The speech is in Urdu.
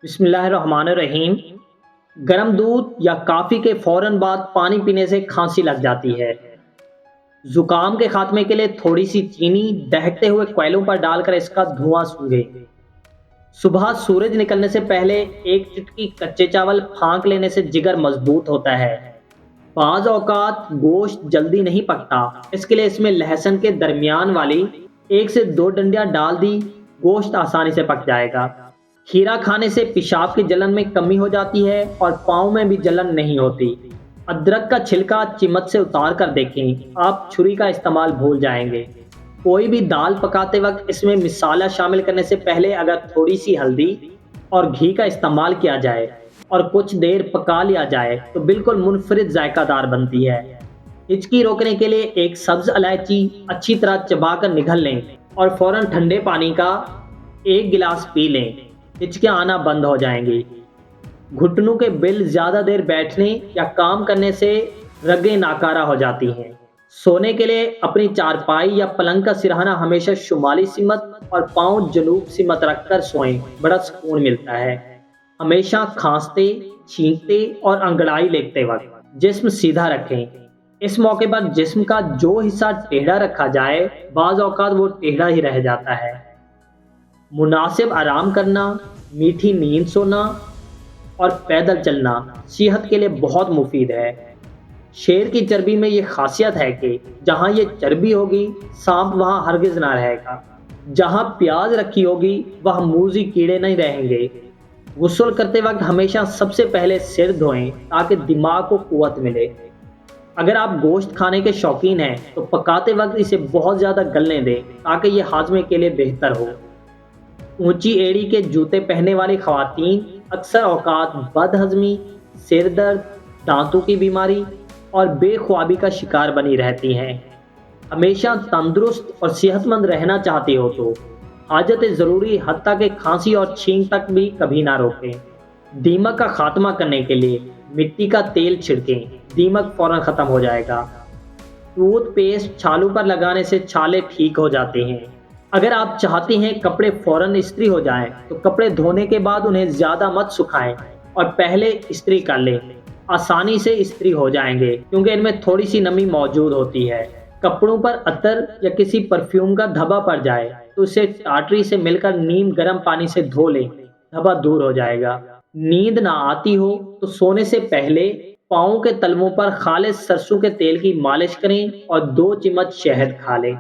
بسم اللہ الرحمن الرحیم۔ گرم دودھ یا کافی کے فوراً بعد پانی پینے سے کھانسی لگ جاتی ہے۔ زکام کے خاتمے کے لیے تھوڑی سی چینی دہکتے ہوئے کوئلوں پر ڈال کر اس کا دھواں سونگھیں۔ صبح سورج نکلنے سے پہلے ایک چٹکی کچے چاول پھانک لینے سے جگر مضبوط ہوتا ہے۔ بعض اوقات گوشت جلدی نہیں پکتا، اس کے لیے اس میں لہسن کے درمیان والی 1 سے 2 ڈنڈیاں ڈال دی، گوشت آسانی سے پک جائے گا۔ کھیرا کھانے سے پیشاب کی جلن میں کمی ہو جاتی ہے اور پاؤں میں بھی جلن نہیں ہوتی۔ ادرک کا چھلکا چمچ سے اتار کر دیکھیں، آپ چھری کا استعمال بھول جائیں گے۔ کوئی بھی دال پکاتے وقت اس میں مسالہ شامل کرنے سے پہلے اگر تھوڑی سی ہلدی اور گھی کا استعمال کیا جائے اور کچھ دیر پکا لیا جائے تو بالکل منفرد ذائقہ دار بنتی ہے۔ ہچکی روکنے کے لیے ایک سبز الائچی اچھی طرح چبا کر نگل لیں اور فوراً ٹھنڈے پانی کا 1 گلاس پی لیں، ہچکیاں آنا بند ہو جائیں گی۔ گھٹنوں کے بل زیادہ دیر بیٹھنے یا کام کرنے سے رگیں ناکارہ ہو جاتی ہیں۔ سونے کے لیے اپنی چارپائی یا پلنگ کا سرہانہ ہمیشہ شمالی سمت اور پاؤں جنوب سمت رکھ کر سوئیں، بڑا سکون ملتا ہے۔ ہمیشہ کھانستے، چھینکتے اور انگڑائی لیتے وقت جسم سیدھا رکھیں۔ اس موقع پر جسم کا جو حصہ ٹیڑھا رکھا جائے بعض اوقات وہ ٹیڑھا ہی رہ جاتا ہے۔ مناسب آرام کرنا، میٹھی نیند سونا اور پیدل چلنا صحت کے لیے بہت مفید ہے۔ شیر کی چربی میں یہ خاصیت ہے کہ جہاں یہ چربی ہوگی سانپ وہاں ہرگز نہ رہے گا، جہاں پیاز رکھی ہوگی وہاں موذی کیڑے نہیں رہیں گے۔ غسل کرتے وقت ہمیشہ سب سے پہلے سر دھوئیں تاکہ دماغ کو قوت ملے۔ اگر آپ گوشت کھانے کے شوقین ہیں تو پکاتے وقت اسے بہت زیادہ گلنے دیں تاکہ یہ ہاضمے کے لیے بہتر ہو۔ اونچی ایڑی کے جوتے پہننے والی خواتین اکثر اوقات بد ہضمی، سر درد، دانتوں کی بیماری اور بے خوابی کا شکار بنی رہتی ہیں۔ ہمیشہ تندرست اور صحت مند رہنا چاہتے ہو تو حاجت ضروری حتیٰ کہ کھانسی اور چھینک تک بھی کبھی نہ روکیں۔ دیمک کا خاتمہ کرنے کے لیے مٹی کا تیل چھڑکیں، دیمک فوراً ختم ہو جائے گا۔ ٹوتھ پیسٹ چھالوں پر لگانے سے چھالے ٹھیک ہو جاتے ہیں۔ اگر آپ چاہتے ہیں کپڑے فوراً استری ہو جائیں تو کپڑے دھونے کے بعد انہیں زیادہ مت سکھائیں اور پہلے استری کر لیں، آسانی سے استری ہو جائیں گے کیونکہ ان میں تھوڑی سی نمی موجود ہوتی ہے۔ کپڑوں پر عطر یا کسی پرفیوم کا دھبا پڑ جائے تو اسے ٹاٹری سے مل کر نیم گرم پانی سے دھو لیں، دھبا دور ہو جائے گا۔ نیند نہ آتی ہو تو سونے سے پہلے پاؤں کے تلووں پر خالص سرسوں کے تیل کی مالش کریں اور 2 چمچ شہد کھا لیں۔